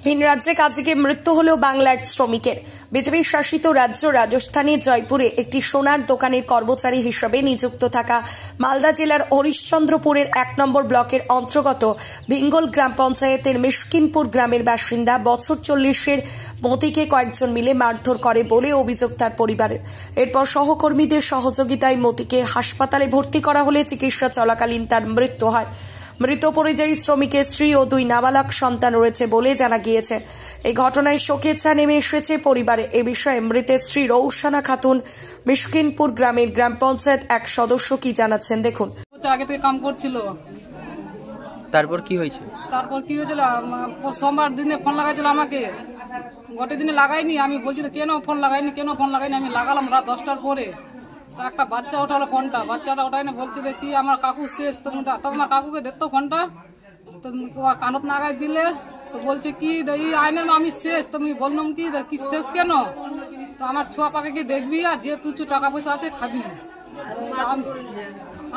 ভিন রাজ্যে কাজে গিয়ে মৃত্যু হলো বাংলার শ্রমিকের। বিজেপি শাসিত রাজ্য রাজস্থানের জয়পুরে একটি সোনার দোকানের কর্মচারী হিসেবে নিযুক্ত থাকা মালদা জেলার হরিশ্চন্দ্রপুরের ১ নম্বর ব্লকের অন্তর্গত ভিঙ্গল গ্রাম পঞ্চায়েতের মিশকিনপুর গ্রামের বাসিন্দা বছর ৪০-এর মতিকে কয়েকজন মিলে মারধর করে বলে অভিযোগ তার পরিবারের। এরপর সহকর্মীদের সহযোগিতায় মতিকে হাসপাতালে ভর্তি করা হলে চিকিৎসা চলাকালীন তার মৃত্যু হয়। মৃত পরিযায়ী শ্রমিকের স্ত্রী ও ২ নাবালক সন্তান রয়েছে বলে জানা গিয়েছে। এই ঘটনায় শোকের ছায়া নেমে এসেছে পরিবারে। এ বিষয়ে মৃতের স্ত্রী রৌশানা খাতুন মিশকিনপুর গ্রামের গ্রাম পঞ্চায়েত এক সদস্য কি জানাচ্ছেন দেখুন। আগে থেকে কাম করছিল, তারপর কি হয়েছে? সোমবার দিনে ফোন লাগাইছিল আমাকে, গোটে দিনে লাগাইনি। আমি বলছি কেন ফোন লাগাইনি আমি লাগালাম রাত 10টার পরে। তো একটা বাচ্চা ওঠালো ফোনটা, বাচ্চাটা ওঠাই না, বলছে কি আমার কাকু শেষ। তো আমার কাকুকে দেখতো ফোনটা, তো কানত নাগাই দিলে তো বলছে কি এই আইনের আমি শেষ। তো আমি বললাম কি শেষ কেন? তো আমার ছোয়া পাকে কি দেখবি আর যে কিছু টাকা পয়সা আছে খাবি।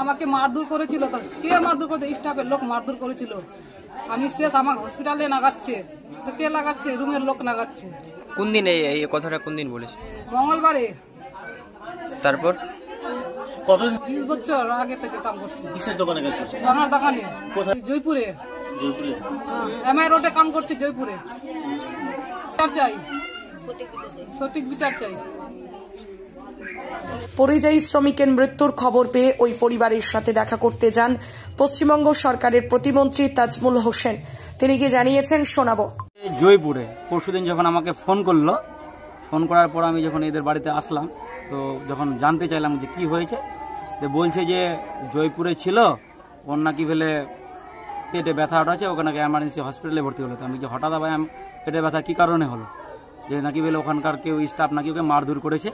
আমাকে মারধর করেছিল। তো কে মারধর করেছে? স্টাফের লোক মারধর করেছিল। আমি শেষ, আমাকে হসপিটালে লাগাচ্ছে। তো কে লাগাচ্ছে? রুমের লোক লাগাচ্ছে। কোন দিন এই কথাটা কোন দিন বলেছে? মঙ্গলবারে। তারপর কত 20 বছর আগে থেকে কাম করছি। কিসের দোকানে কাজ করছেন? সোনার দোকানে। কোথায়? জয়পুরে। জয়পুরে? হ্যাঁ, এমআই রোডে কাম করছি জয়পুরে। চাই সঠিক বিচার চাই। পরিযায়ী শ্রমিকের মৃত্যুর খবর পেয়ে ওই পরিবারের সাথে দেখা করতে যান পশ্চিমবঙ্গ সরকারের প্রতিমন্ত্রী তাজমুল হোসেন। তিনি কি জানিয়েছেন শোনাবো। জয়পুরে পরশুদিন যখন আমাকে ফোন করলো, ফোন করার পর আমি যখন এদের বাড়িতে আসলাম, তো যখন জানতে চাইলাম যে কি হয়েছে, তো বলছে যে জয়পুরে ছিল, ওর নাকি ফেলে পেটে ব্যথা আছে, ওকে নাকি এমার্জেন্সি হসপিটালে ভর্তি হলো। তো আমি যে হঠাৎ আবার পেটে ব্যথা কী কারণে হলো, যে নাকি বলে ওখানকার কেউ স্টাফ নাকি ওকে মারধর করেছে,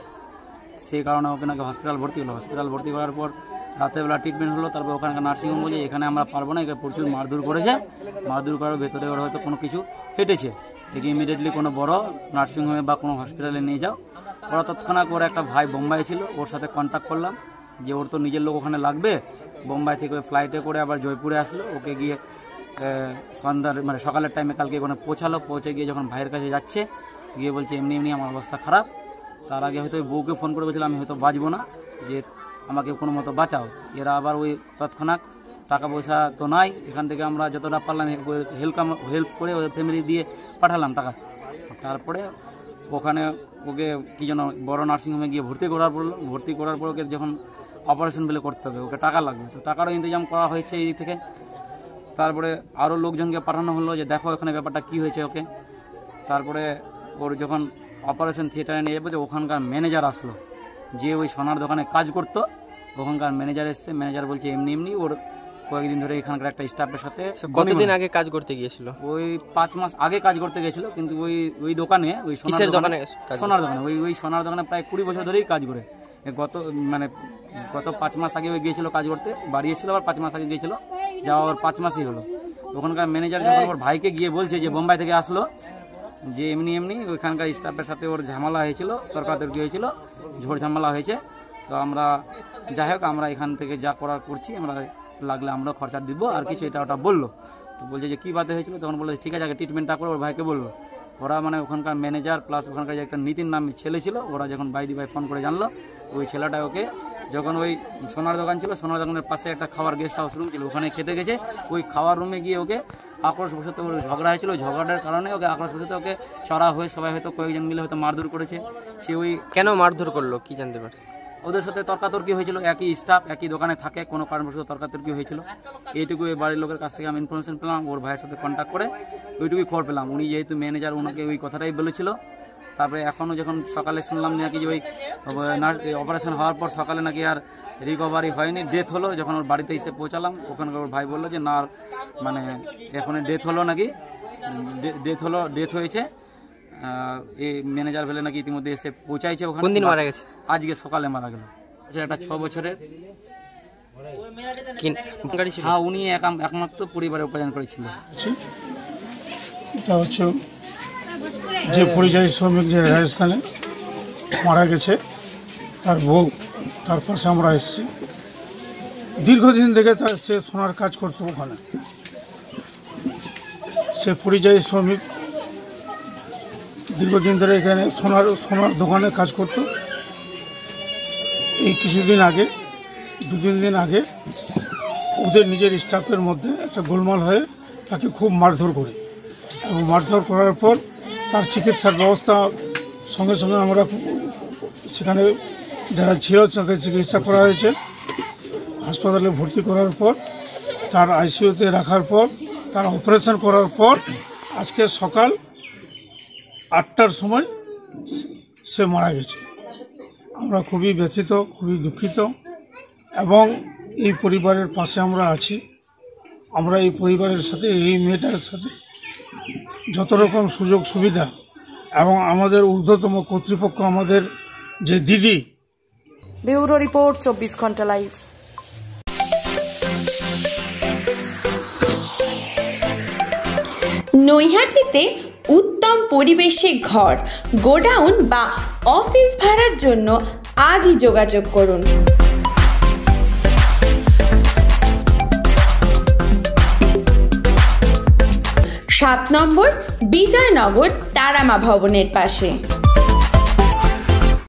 সেই কারণে ওকে নাকি হসপিটাল ভর্তি হলো। হসপিটাল ভর্তি করার পর রাতেরবেলা ট্রিটমেন্ট হলো। তারপর ওখানকার নার্সিংহোম বলছে এখানে আমরা পারবো না, একে প্রচুর মারধর করেছে, মারধর করার ভেতরে ওর হয়তো কোনো কিছু ফেটেছে, একে ইমিডিয়েটলি কোনো বড় নার্সিংহোমে বা কোনো হসপিটালে নিয়ে যাও। ওরা তৎক্ষণাৎ ওর একটা ভাই বোম্বাই ছিল, ওর সাথে কন্ট্যাক্ট করলাম যে ওর তো নিজের লোক ওখানে লাগবে। বোম্বাই থেকে ফ্লাইটে করে আবার জয়পুরে আসলো, ওকে গিয়ে সন্ধ্যার মানে সকালের টাইমে কালকে ওখানে পৌঁছালো। পৌঁছে গিয়ে যখন ভাইয়ের কাছে যাচ্ছে, গিয়ে বলছে এমনি আমার অবস্থা খারাপ। তার আগে হয়তো ওই বউকে ফোন করে বলছিলাম আমি হয়তো বাঁচবো না, যে আমাকে কোনো মতো বাঁচাও। এরা আবার ওই তৎক্ষণাৎ টাকা পয়সা তো নাই, এখান থেকে আমরা যতটা পারলাম হেল্প করে ওই ফ্যামিলি দিয়ে পাঠালাম টাকা। তারপরে ওখানে ওকে কি যেন বড় নার্সিংহোমে গিয়ে ভর্তি করার পর ওকে যখন অপারেশন বলে করতে হবে, ওকে টাকা লাগবে, তো টাকারও ইন্তজাম করা হয়েছে এই দিক থেকে। তারপরে আরও লোকজনকে পাঠানো হলো যে দেখো এখানে ব্যাপারটা কী হয়েছে ওকে। তারপরে ওর যখন অপারেশন থিয়েটারে নিয়ে যাবে, ওখানকার ম্যানেজার আসলো, যে ওই সোনার দোকানে কাজ করতো, ওখানকার ম্যানেজার এসছে। ম্যানেজার বলছে এমনি ওর কয়েকদিন ধরে এখানকার একটা স্টাফের সাথে। কতদিন আগে কাজ করতে গিয়েছিল? ওই 5 মাস আগে কাজ করতে গেছিল, কিন্তু ওই দোকানে, ওই সোনার দোকানে ওই সোনার দোকানে প্রায় 20 বছর ধরেই কাজ করে। গত 5 মাস আগে ওই গিয়েছিল কাজ করতে, বাড়িয়েছিল, আবার 5 মাস আগে গিয়েছিল, যাওয়া ওর 5 মাসই হলো। ওখানকার ম্যানেজার যখন ওর ভাইকে গিয়ে বলছে যে বোম্বাই থেকে আসলো, যে এমনি ওইখানকার স্টাফের সাথে ওর ঝামেলা হয়েছিল, তর্কাতর্কি হয়েছিল, ঝড় ঝামেলা হয়েছে। তো আমরা যাই হোক আমরা এখান থেকে যা করার করছি, আমরা লাগলে আমরা খরচা দিব আর কিছু, এটা ওটা বললো। তো বলছে যে কী বাতে হয়েছিল, তখন বললো ঠিক আছে আগে ট্রিটমেন্টটা করে। ওর ভাইকে বললো, ওরা মানে ওখানকার ম্যানেজার প্লাস ওখানকার যে একটা নীতিন নামে ছেলে ছিল, ওরা যখন ভাই ফোন করে জানলো, ওই ছেলেটা ওকে যখন ওই সোনার দোকান ছিল, সোনার দোকানের পাশে একটা খাওয়ার গেস্ট হাউস রুম ছিল, ওখানে খেতে গেছে। ওই খাওয়ার রুমে গিয়ে ওকে আক্রোশবশত ওর ঝগড়া হয়েছিল, ঝগড়ার কারণে ওকে আক্রোশবশত ওকে চড়া হয়ে সবাই হয়তো কয়েকজন মিলে হয়তো মারধর করেছে। সে ওই কেন মারধর করলো কি জানতে পারছে? ওদের সাথে তর্কাতর্কি হয়েছিল, একই স্টাফ একই দোকানে থাকে, কোনো কারণবশত তর্কাতর্কি হয়েছিল। এইটুকু এই বাড়ির লোকের কাছ থেকে আমি ইনফরমেশন পেলাম, ওর ভাইয়ের সাথে কন্ট্যাক্ট করে ওইটুকুই খবর পেলাম। উনি যেহেতু ম্যানেজার, ওনাকে ওই কথাটাই বলেছিল। তারপরে এখনও যখন সকালে শুনলাম নাকি যে ওই অপারেশন হওয়ার পর সকালে নাকি আর রিকভারি হয়নি, ডেথ হলো। যখন ওর বাড়িতে এসে পৌঁছালাম, ওখানকার ওর ভাই বললো যে না মানে এখন ডেথ হলো, নাকি ডেথ হয়েছে। এই ম্যানেজার ফেলে নাকি ইতিমধ্যে এসে পৌঁছাইছে ওখানে। কোন দিন মারা গেছে? আজকে সকালে মারা গেল। একটা 6 বছরের। হ্যাঁ, উনি একমাত্র পরিবারে উপার্জন করেছিল। এটা হচ্ছে যে পরিযায়ী শ্রমিক যে রাজস্থানে মারা গেছে, তার বউ, তার পাশে আমরা এসেছি। দীর্ঘদিন থেকে সে সোনার কাজ করতো ওখানে। সে পরিযায়ী শ্রমিক দীর্ঘদিন ধরে এখানে সোনার দোকানে কাজ করত। এই কিছুদিন আগে 2-3 দিন আগে ওদের নিজের স্টাফের মধ্যে একটা গোলমাল হয়ে তাকে খুব মারধর করে, এবং মারধর করার পর তার চিকিৎসার ব্যবস্থা সঙ্গে সঙ্গে আমরা সেখানে যারা ছিল তাকে চিকিৎসা করা হয়েছে। হাসপাতালে ভর্তি করার পর তার আইসিইউতে রাখার পর তার অপারেশন করার পর আজকে সকাল 8টার সময় সে মারা গেছে। আমরা খুবই ব্যথিত, খুবই দুঃখিত, এবং এই পরিবারের পাশে আমরা আছি। আমরা এই পরিবারের সাথে, এই মেয়েটার সাথে যত রকম সুযোগ সুবিধা, এবং আমাদের ঊর্ধ্বতম কর্তৃপক্ষ, আমাদের যে দিদি। ব্যুরো রিপোর্ট, 24 ঘন্টা লাইভ। নৈহাটিতে উত্তম পরিবেশে ঘর, গোডাউন বা অফিস ভাড়ার জন্য আজই যোগাযোগ করুন। 7 নম্বর বিজয়নগর তারামা ভবনের পাশে।